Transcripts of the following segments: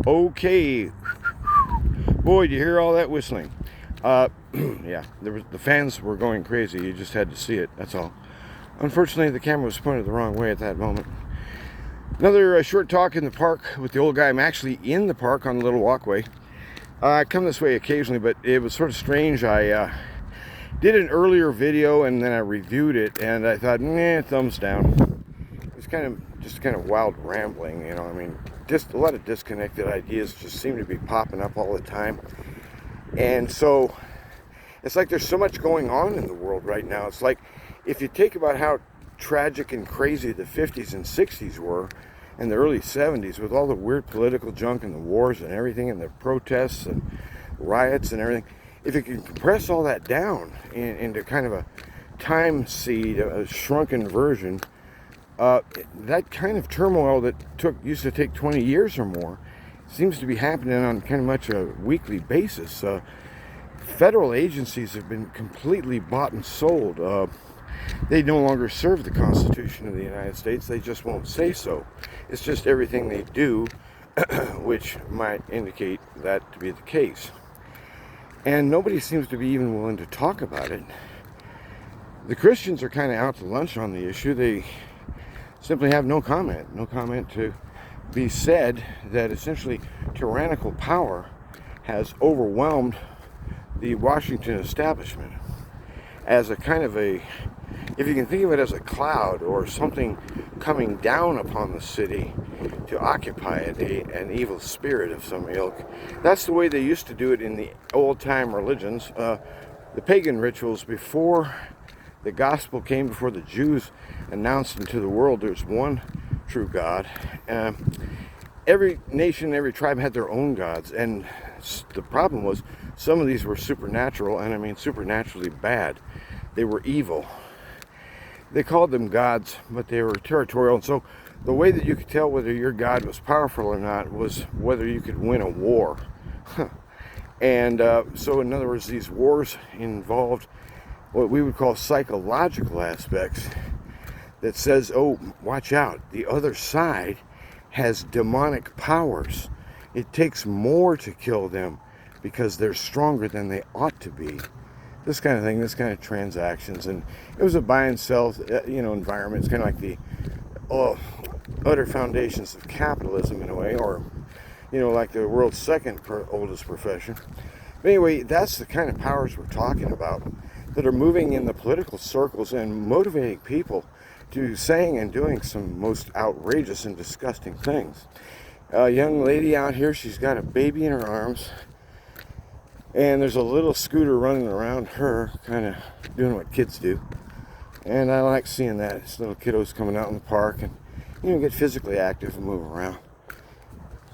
Okay. Boy, do you hear all that whistling? Yeah, the fans were going crazy. You just had to see it, that's all. Unfortunately, the camera was pointed the wrong way at that moment. Another short talk in the park with the old guy. I'm actually in the park on a little walkway. I come this way occasionally, but it was sort of strange. I did an earlier video and then I reviewed it, and I thought, thumbs down. It's just kind of wild rambling, you know. I mean, just a lot of disconnected ideas just seem to be popping up all the time. And so it's like there's so much going on in the world right now. It's like if you think about how tragic and crazy the 50s and 60s were, and the early 70s, with all the weird political junk and the wars and everything, and the protests and riots and everything, if you can compress all that down into kind of a time seed, a shrunken version, that kind of turmoil that used to take 20 years or more seems to be happening on kind of much a weekly basis. Federal agencies have been completely bought and sold. They no longer serve the Constitution of the United States. They just won't say so. It's just everything they do, which might indicate that to be the case. And nobody seems to be even willing to talk about it. The Christians are kind of out to lunch on the issue. They simply have no comment to be said that essentially tyrannical power has overwhelmed the Washington establishment as a kind of a, if you can think of it as a cloud or something coming down upon the city to occupy it, an evil spirit of some ilk. That's the way they used to do it in the old-time religions. The pagan rituals before the gospel came, before the Jews announced into the world there's one true God. Every nation, every tribe had their own gods, and the problem was some of these were supernatural, and I mean supernaturally bad. They were evil. They called them gods, but they were territorial, and so the way that you could tell whether your god was powerful or not was whether you could win a war. And so in other words, these wars involved what we would call psychological aspects that says, oh, watch out, the other side has demonic powers. It takes more to kill them because they're stronger than they ought to be. This kind of thing, this kind of transactions. And it was a buy and sell, environment. It's kind of like the utter foundations of capitalism in a way, or, like the world's second oldest profession. But anyway, that's the kind of powers we're talking about that are moving in the political circles and motivating people to saying and doing some most outrageous and disgusting things. A young lady out here, she's got a baby in her arms, and there's a little scooter running around her, kind of doing what kids do. And I like seeing that. It's little kiddos coming out in the park and, get physically active and move around.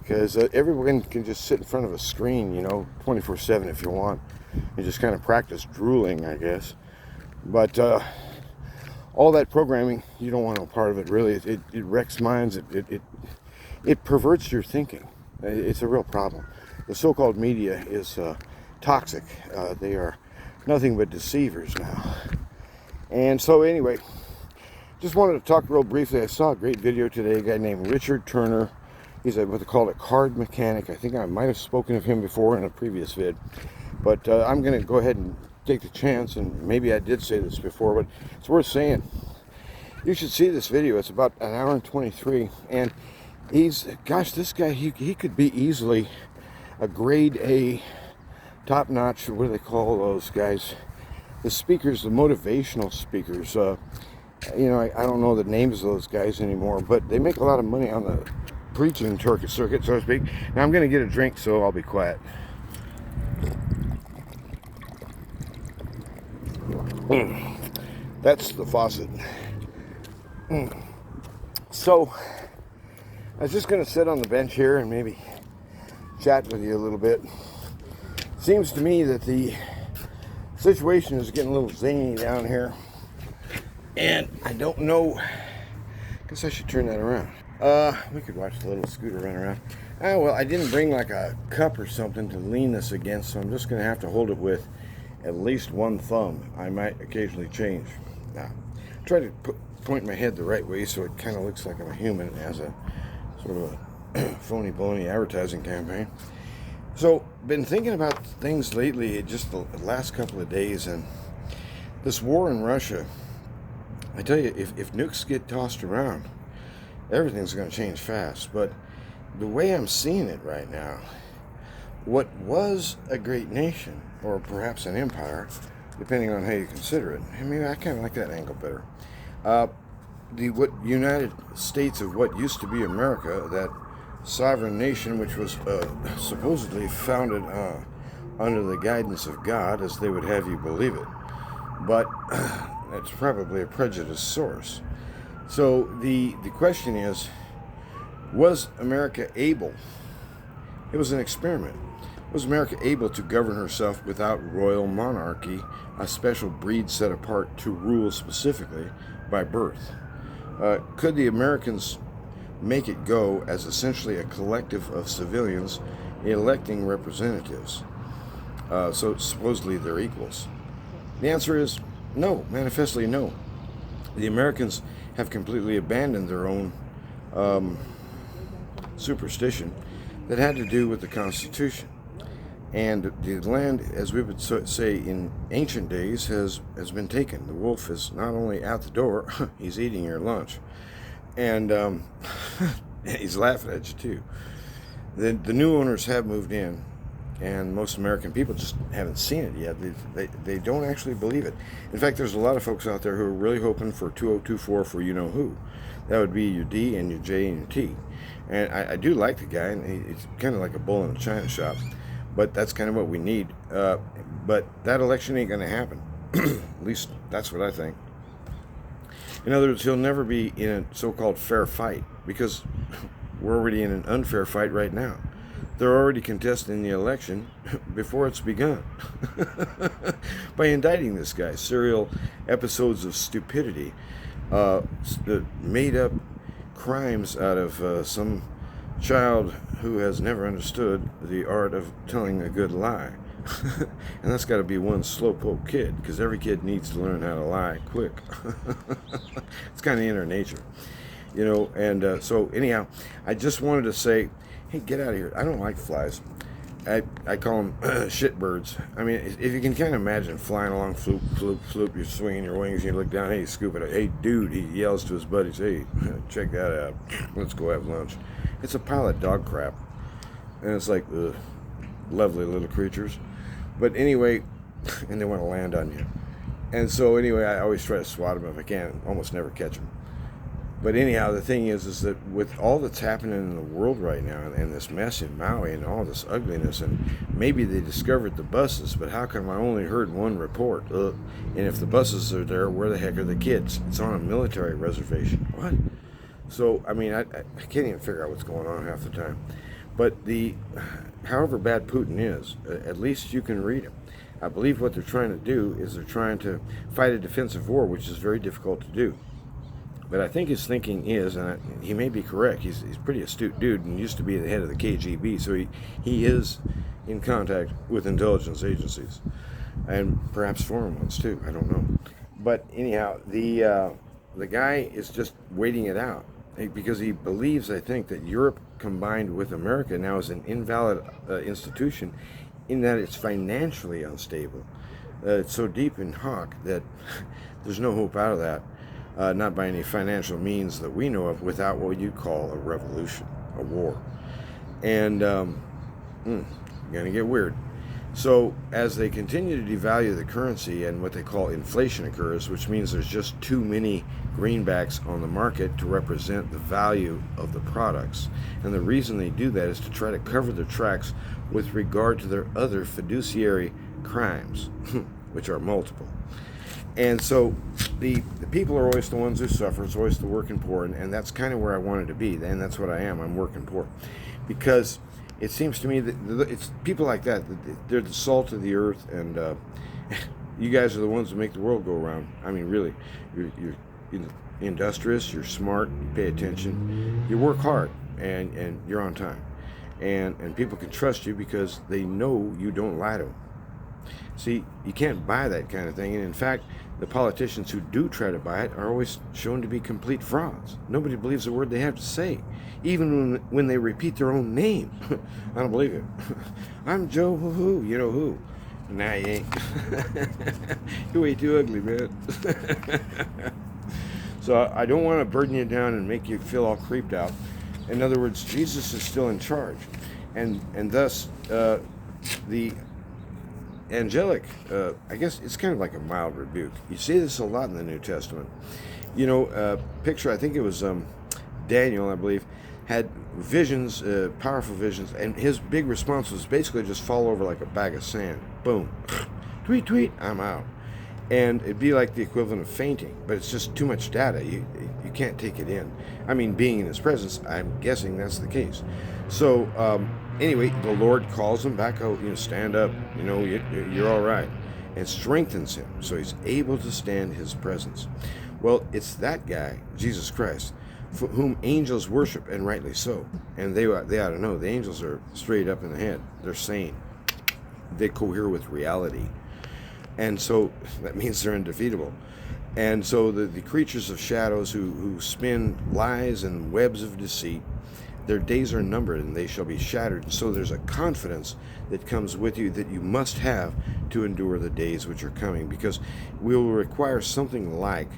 Because everyone can just sit in front of a screen, 24/7 if you want. And just kind of practice drooling, I guess. But all that programming, you don't want no part of it, really. It wrecks minds. It perverts your thinking. It's a real problem. The so-called media is toxic. They are nothing but deceivers now. And so anyway, just wanted to talk real briefly. I saw a great video today, a guy named Richard Turner. He's what they call a card mechanic. I think I might have spoken of him before in a previous vid. But I'm going to go ahead and take the chance, and maybe I did say this before, but it's worth saying. You should see this video. It's about an hour and 23, and this guy, he could be easily a grade A, top-notch, what do they call those guys? The speakers, the motivational speakers. I don't know the names of those guys anymore, but they make a lot of money on the preaching circuit, so to speak. Now I'm going to get a drink, so I'll be quiet. That's the faucet. So I was just going to sit on the bench here and maybe chat with you a little bit. Seems to me that the situation is getting a little zany down here, and I don't know. I guess I should turn that around. We could watch the little scooter run around. Well, I didn't bring like a cup or something to lean this against, so I'm just going to have to hold it with at least one thumb. I might occasionally change. Now, try to point my head the right way so it kind of looks like I'm a human. It has a sort of a phony baloney advertising campaign. So, been thinking about things lately, just the last couple of days, and this war in Russia. I tell you, if nukes get tossed around, everything's going to change fast. But the way I'm seeing it right now, what was a great nation, or perhaps an empire, depending on how you consider it. I mean, I kind of like that angle better. The United States of what used to be America, that sovereign nation which was supposedly founded under the guidance of God, as they would have you believe it. But that's probably a prejudiced source. So the question is, was America able? It was an experiment. Was America able to govern herself without royal monarchy, a special breed set apart to rule specifically by birth? Could the Americans make it go as essentially a collective of civilians electing representatives? So supposedly they're equals. The answer is no, manifestly no. The Americans have completely abandoned their own superstition that had to do with the Constitution. And the land, as we would say in ancient days, has been taken. The wolf is not only at the door, he's eating your lunch. And he's laughing at you too. The new owners have moved in, and most American people just haven't seen it yet. They don't actually believe it. In fact, there's a lot of folks out there who are really hoping for 2024 for you-know-who. That would be your D and your J and your T. And I do like the guy, and he's kind of like a bull in a china shop. But that's kind of what we need. But that election ain't going to happen. At least that's what I think. In other words, he'll never be in a so-called fair fight, because we're already in an unfair fight right now. They're already contesting the election before it's begun by indicting this guy. Serial episodes of stupidity, made up crimes out of some child who has never understood the art of telling a good lie. And that's got to be one slowpoke kid, because every kid needs to learn how to lie quick. It's kind of in our nature, you know. And so anyhow, I just wanted to say, hey, get out of here. I don't like flies. I call them shitbirds. I mean, if you can kind of imagine flying along, floop, floop, floop, you're swinging your wings, you look down, hey, scoop it up. Hey, dude, he yells to his buddies, hey, check that out. Let's go have lunch. It's a pile of dog crap. And it's like, ugh, lovely little creatures. But anyway, and they want to land on you. And so anyway, I always try to swat them if I can. Almost never catch them. But anyhow, the thing is that with all that's happening in the world right now, and this mess in Maui and all this ugliness, and maybe they discovered the buses, but how come I only heard one report? And if the buses are there, where the heck are the kids? It's on a military reservation. What? So, I mean, I can't even figure out what's going on half the time. But however bad Putin is, at least you can read him. I believe what they're trying to do is they're trying to fight a defensive war, which is very difficult to do. But I think his thinking is, and he may be correct, he's a pretty astute dude and used to be the head of the KGB, so he is in contact with intelligence agencies, and perhaps foreign ones too, I don't know. But anyhow, the guy is just waiting it out, because he believes, I think, that Europe combined with America now is an invalid institution, in that it's financially unstable. It's so deep in hock that there's no hope out of that. Not by any financial means that we know of, without what you call a revolution, a war. And gonna get weird. So as they continue to devalue the currency and what they call inflation occurs, which means there's just too many greenbacks on the market to represent the value of the products. And the reason they do that is to try to cover their tracks with regard to their other fiduciary crimes, which are multiple. And so the people are always the ones who suffer. It's always the working poor, and that's kind of where I wanted to be, and that's what I am. I'm working poor, because it seems to me that it's people like that. They're the salt of the earth, and you guys are the ones that make the world go around. I mean, really, you're industrious, you're smart, you pay attention, you work hard, and you're on time, and people can trust you because they know you don't lie to them. See, you can't buy that kind of thing, and in fact, the politicians who do try to buy it are always shown to be complete frauds. Nobody believes a word they have to say, even when they repeat their own name. I don't believe it. I'm Joe Who, you know who. Nah, you ain't. You're way too ugly, man. So I don't want to burden you down and make you feel all creeped out. In other words, Jesus is still in charge. And thus, the angelic, I guess it's kind of like a mild rebuke. You see this a lot in the New Testament. You know, picture, I think it was Daniel, I believe, had visions, powerful visions, and his big response was basically just fall over like a bag of sand. Boom. Tweet, tweet, I'm out. And it'd be like the equivalent of fainting, but it's just too much data. You can't take it in. I mean, being in his presence, I'm guessing that's the case. So, anyway, the Lord calls him back out, stand up, you're all right, and strengthens him so he's able to stand his presence. Well, it's that guy, Jesus Christ, for whom angels worship, and rightly so. And they ought to know the angels are straight up in the head. They're sane. They cohere with reality. And so that means they're undefeatable. And so the creatures of shadows who spin lies and webs of deceit, their days are numbered and they shall be shattered. And so there's a confidence that comes with you that you must have to endure the days which are coming, because we will require something like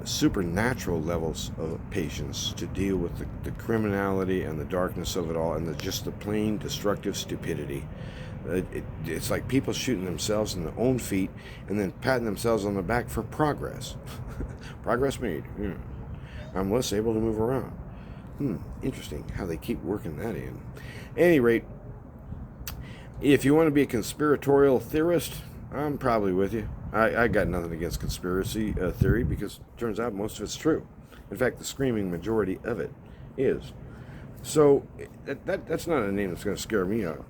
supernatural levels of patience to deal with the criminality and the darkness of it all, and just the plain destructive stupidity. It's like people shooting themselves in their own feet and then patting themselves on the back for progress. Progress made. I'm less able to move around. Interesting how they keep working that in. At any rate, if you want to be a conspiratorial theorist, I'm probably with you. I got nothing against conspiracy theory, because it turns out most of it's true. In fact, the screaming majority of it is. So that's not a name that's going to scare me out.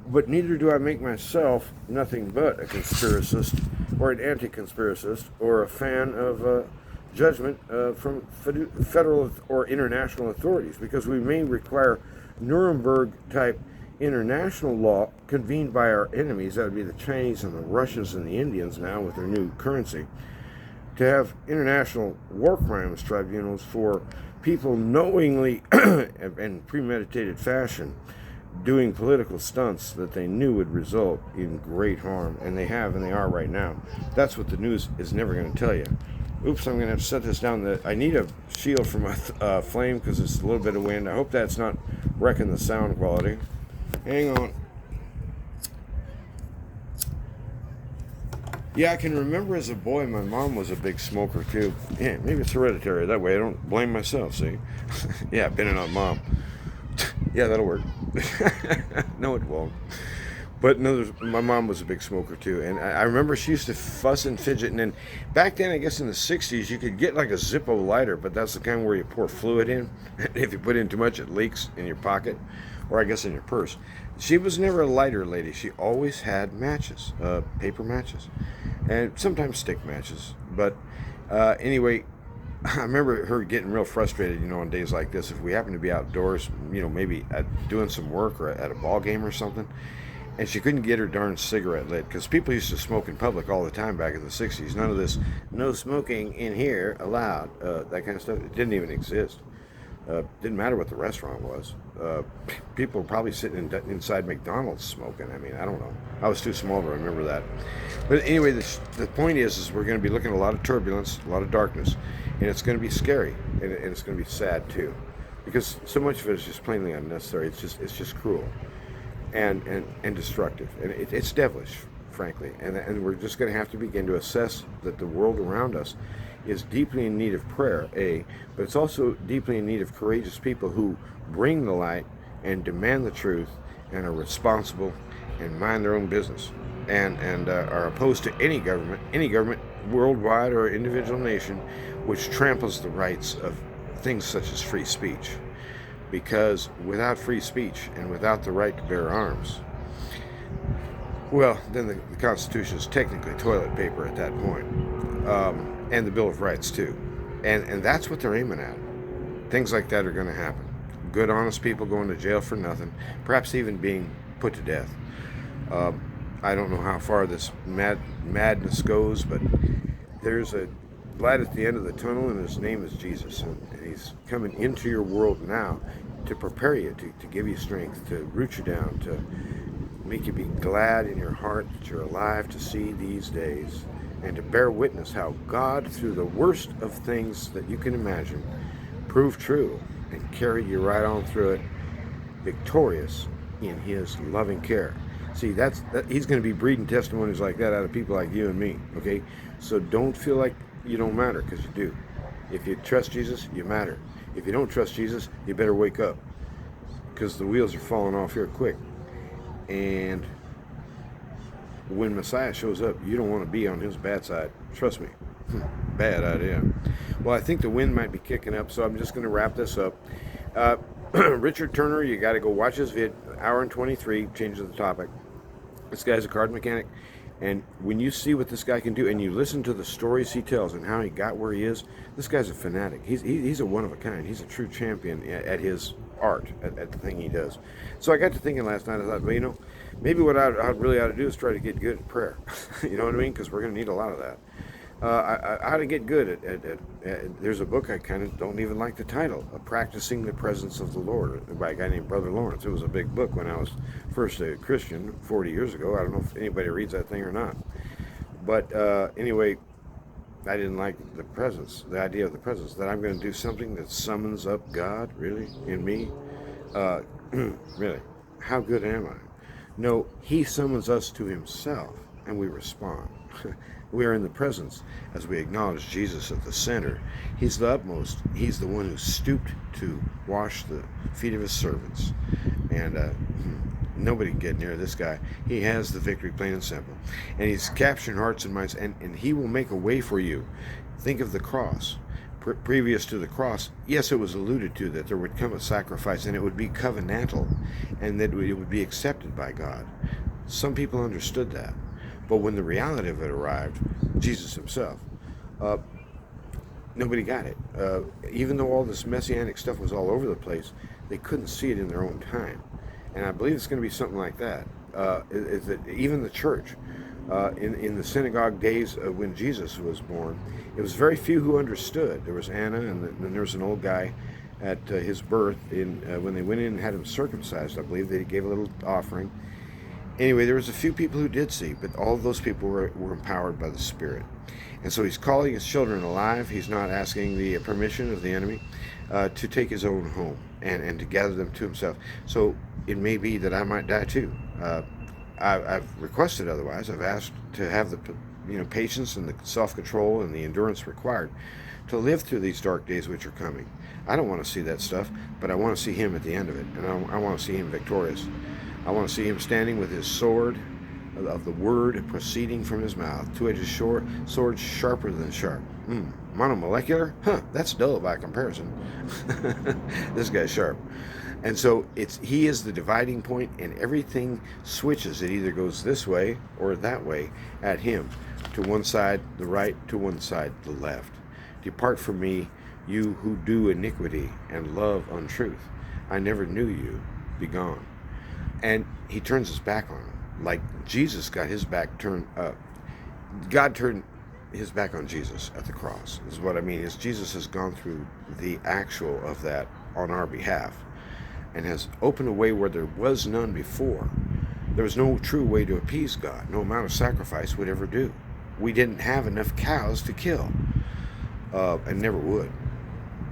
But neither do I make myself nothing but a conspiracist or an anti-conspiracist or a fan of judgment from federal or international authorities, because we may require Nuremberg-type international law convened by our enemies, that would be the Chinese and the Russians and the Indians now with their new currency, to have international war crimes tribunals for people knowingly and premeditated fashion doing political stunts that they knew would result in great harm, and they have, and they are right now. That's what the news is never going to tell you. Oops, I'm going to have to set this down. I need a shield for my flame because it's a little bit of wind. I hope that's not wrecking the sound quality. Hang on. Yeah, I can remember as a boy, my mom was a big smoker too. Yeah, maybe it's hereditary. That way I don't blame myself, see? Yeah, pinning on mom. Yeah, that'll work. No, it won't. But no, my mom was a big smoker too, and I remember she used to fuss and fidget. And then back then, I guess in the 60s, you could get like a Zippo lighter, but that's the kind where you pour fluid in. If you put in too much, it leaks in your pocket, or I guess in your purse. She was never a lighter lady. She always had matches, paper matches, and sometimes stick matches. But anyway, I remember her getting real frustrated, on days like this. If we happened to be outdoors, maybe doing some work or at a ball game or something, and she couldn't get her darn cigarette lit, because people used to smoke in public all the time back in the 60s. None of this, no smoking in here allowed, that kind of stuff. It didn't even exist. Didn't matter what the restaurant was. People were probably sitting inside McDonald's smoking. I mean, I don't know. I was too small to remember that. But anyway, the point is we're going to be looking at a lot of turbulence, a lot of darkness, and it's going to be scary, and it's going to be sad too, because so much of it is just plainly unnecessary. It's just cruel and destructive, and it's devilish, frankly. And we're just going to have to begin to assess that the world around us is deeply in need of prayer, but it's also deeply in need of courageous people who bring the light and demand the truth and are responsible and mind their own business, and are opposed to any government, worldwide or individual nation, which tramples the rights of things such as free speech. Because without free speech and without the right to bear arms, well, then the Constitution is technically toilet paper at that point. And the Bill of Rights too, and that's what they're aiming at. Things like that are going to happen. Good, honest people going to jail for nothing, perhaps even being put to death. I don't know how far this madness goes, but there's a light at the end of the tunnel, and his name is Jesus. And he's coming into your world now to prepare you, to give you strength, to root you down, to make you be glad in your heart that you're alive to see these days, and to bear witness how God, through the worst of things that you can imagine, proved true and carried you right on through it, victorious in his loving care. See, he's going to be breeding testimonies like that out of people like you and me, okay? So don't feel like you don't matter, because you do. If you trust Jesus, you matter. If you don't trust Jesus, you better wake up, because the wheels are falling off here quick. And when Messiah shows up, you don't want to be on his bad side. Trust me. Bad idea. Well, I think the wind might be kicking up, so I'm just going to wrap this up. Richard Turner, you got to go watch his vid, hour and 23, changes the topic. This guy's a card mechanic, and when you see what this guy can do, and you listen to the stories he tells and how he got where he is, this guy's a fanatic. He's a one of a kind. He's a true champion at his art, at the thing he does. So I got to thinking last night, I thought, well, maybe what I really ought to do is try to get good at prayer. You know what I mean? Because we're going to need a lot of that. How to get good at there's a book I kind of don't even like the title, Practicing the Presence of the Lord, by a guy named Brother Lawrence. It was a big book when I was first a Christian 40 years ago. I don't know if anybody reads that thing or not. But anyway, I didn't like the presence, the idea of the presence, that I'm going to do something that summons up God, really, in me. Really, how good am I? No, he summons us to himself, and we respond. We are in the presence as we acknowledge Jesus at the center. He's the utmost. He's the one who stooped to wash the feet of his servants. And nobody can get near this guy. He has the victory, plain and simple. And he's capturing hearts and minds, and he will make a way for you. Think of the cross. Previous to the cross, yes, it was alluded to that there would come a sacrifice, and it would be covenantal, and that it would be accepted by God. Some people understood that. But when the reality of it arrived, Jesus himself, nobody got it. Even though all this messianic stuff was all over the place, they couldn't see it in their own time. And I believe it's going to be something like that. Is that even the church, in the synagogue days when Jesus was born, it was very few who understood. There was Anna, and then there was an old guy at his birth. When they went in and had him circumcised, I believe they gave a little offering. Anyway, there was a few people who did see, but all of those people were empowered by the Spirit. And so he's calling his children alive. He's not asking the permission of the enemy to take his own home and to gather them to himself. So it may be that I might die too. I've requested otherwise. I've asked to have the patience and the self-control and the endurance required to live through these dark days which are coming. I don't want to see that stuff, but I want to see him at the end of it, and I want to see him victorious. I want to see him standing with his sword of the word proceeding from his mouth, two-edged sword sharper than sharp. Monomolecular? That's dull by comparison. This guy's sharp. And so he is the dividing point, and everything switches. It either goes this way or that way at him. To one side, the right, to one side, the left. Depart from me, you who do iniquity and love untruth. I never knew you. Be gone. And he turns his back on him, like Jesus got his back turned up. God turned his back on Jesus at the cross, is what I mean. Is Jesus has gone through the actual of that on our behalf and has opened a way where there was none before. There was no true way to appease God. No amount of sacrifice would ever do. We didn't have enough cows to kill, and never would.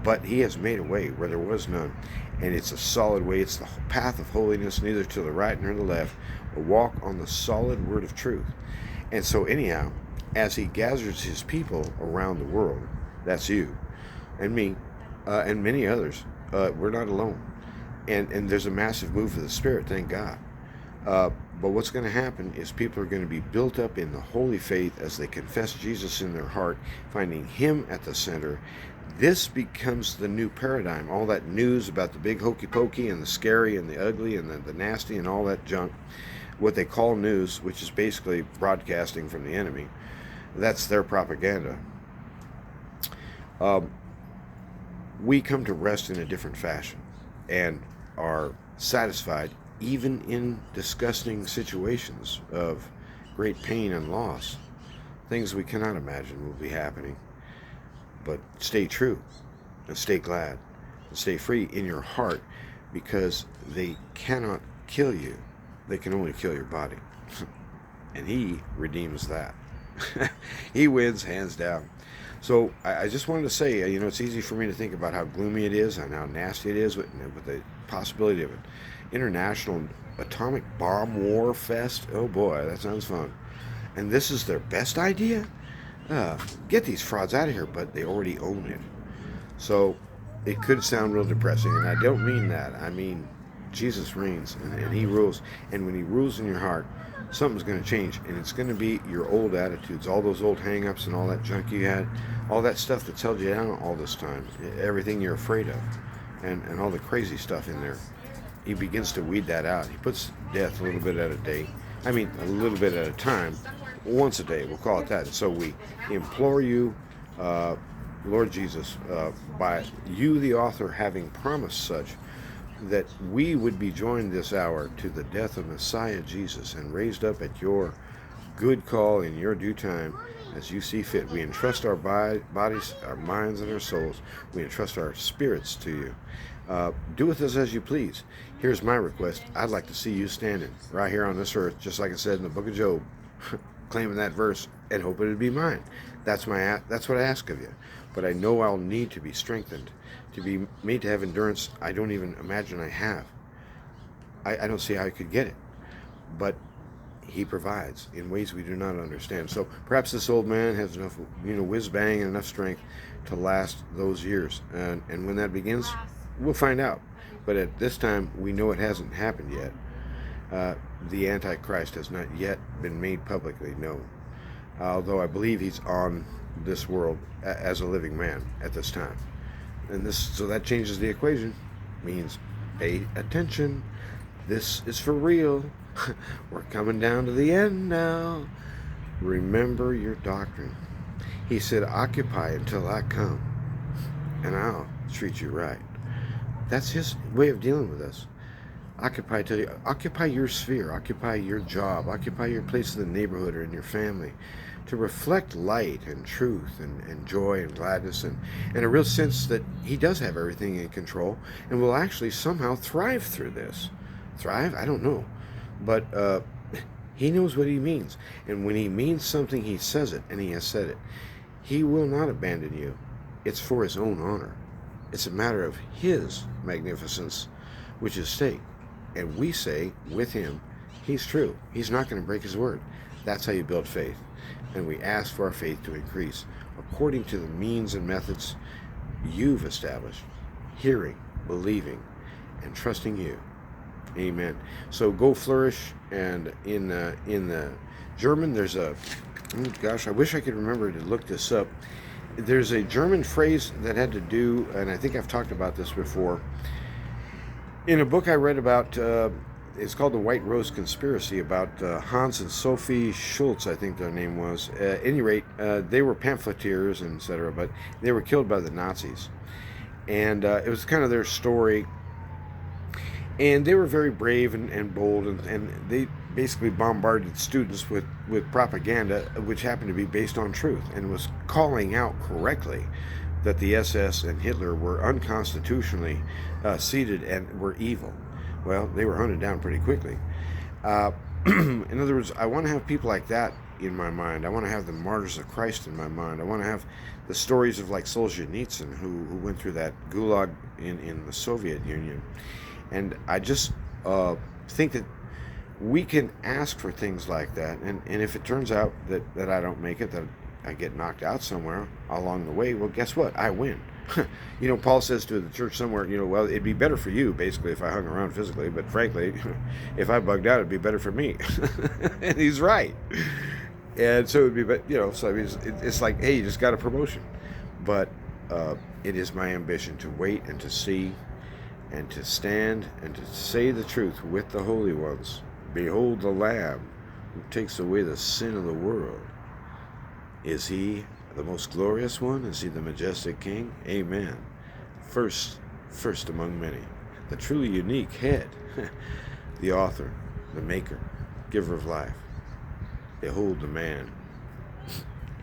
But he has made a way where there was none. And it's a solid way. It's the path of holiness, neither to the right nor the left. A walk on the solid word of truth. And so anyhow, as he gathers his people around the world, that's you and me and many others, we're not alone. And there's a massive move of the Spirit, thank God. But what's going to happen is people are going to be built up in the holy faith as they confess Jesus in their heart, finding him at the center. This becomes the new paradigm. All that news about the big hokey pokey and the scary and the ugly and the nasty and all that junk, what they call news, which is basically broadcasting from the enemy, that's their propaganda. We come to rest in a different fashion and are satisfied even in disgusting situations of great pain and loss. Things we cannot imagine will be happening. But stay true and stay glad and stay free in your heart, because they cannot kill you. They can only kill your body. And he redeems that. He wins hands down. So I just wanted to say, it's easy for me to think about how gloomy it is and how nasty it is with the possibility of an international atomic bomb war fest. Oh boy, that sounds fun. And this is their best idea? Get these frauds out of here, but they already own it. So it could sound real depressing, and I don't mean that. I mean, Jesus reigns, and he rules. And when he rules in your heart, something's going to change, and it's going to be your old attitudes, all those old hang-ups and all that junk you had, all that stuff that's held you down all this time, everything you're afraid of, and all the crazy stuff in there. He begins to weed that out. He puts death a little bit at a day. I mean, a little bit at a time, once a day, we'll call it that. And so we implore you, Lord Jesus, by you, the author, having promised such, that we would be joined this hour to the death of Messiah Jesus and raised up at your good call in your due time as you see fit. We entrust our bodies, our minds, and our souls. We entrust our spirits to you. Do with us as you please. Here's my request. I'd like to see you standing right here on this earth, just like it said in the book of Job, claiming that verse and hoping it'd be mine. That's what I ask of you. But I know I'll need to be strengthened, to be made to have endurance I don't even imagine I have. I don't see how I could get it. But he provides in ways we do not understand. So perhaps this old man has enough, whiz-bang and enough strength to last those years. And when that begins, we'll find out. But at this time, we know it hasn't happened yet. The Antichrist has not yet been made publicly known. Although I believe he's on this world as a living man at this time. And so that changes the equation. Means pay attention. This is for real. We're coming down to the end now. Remember your doctrine. He said, occupy until I come, and I'll treat you right. That's his way of dealing with us. Occupy your sphere, occupy your job, occupy your place in the neighborhood or in your family, to reflect light and truth and joy and gladness and a real sense that he does have everything in control and will actually somehow thrive through this. Thrive? I don't know. But he knows what he means. And when he means something, he says it, and he has said it. He will not abandon you. It's for his own honor. It's a matter of his magnificence, which is stake. And we say, with him, he's true. He's not going to break his word. That's how you build faith. And we ask for our faith to increase according to the means and methods you've established, hearing, believing, and trusting you. Amen. So go flourish. And in the German, there's a, oh gosh, I wish I could remember to look this up. There's a German phrase that had to do, and I think I've talked about this before, in a book I read about, it's called The White Rose Conspiracy, about Hans and Sophie Schultz, I think their name was. At any rate, they were pamphleteers and etc., but they were killed by the Nazis. And it was kind of their story. And they were very brave and bold, and they basically bombarded students with propaganda, which happened to be based on truth, and was calling out correctly that the SS and Hitler were unconstitutionally seated and were evil. Well, they were hunted down pretty quickly. In other words, I want to have people like that in my mind. I want to have the martyrs of Christ in my mind. I want to have the stories of like Solzhenitsyn, who went through that gulag in the Soviet Union. And I just think that we can ask for things like that. And if it turns out that I don't make it, that I get knocked out somewhere along the way, well, guess what? I win. Paul says to the church somewhere, well, it'd be better for you, basically, if I hung around physically. But frankly, if I bugged out, it'd be better for me. And he's right. And so it'd be, so I mean, it's like, hey, you just got a promotion. But it is my ambition to wait and to see and to stand and to say the truth with the holy ones. Behold the Lamb who takes away the sin of the world. Is he the most glorious one? Is he the majestic king? Amen. First among many. The truly unique head. The author, the maker, giver of life. Behold the man.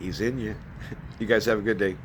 He's in you. You guys have a good day.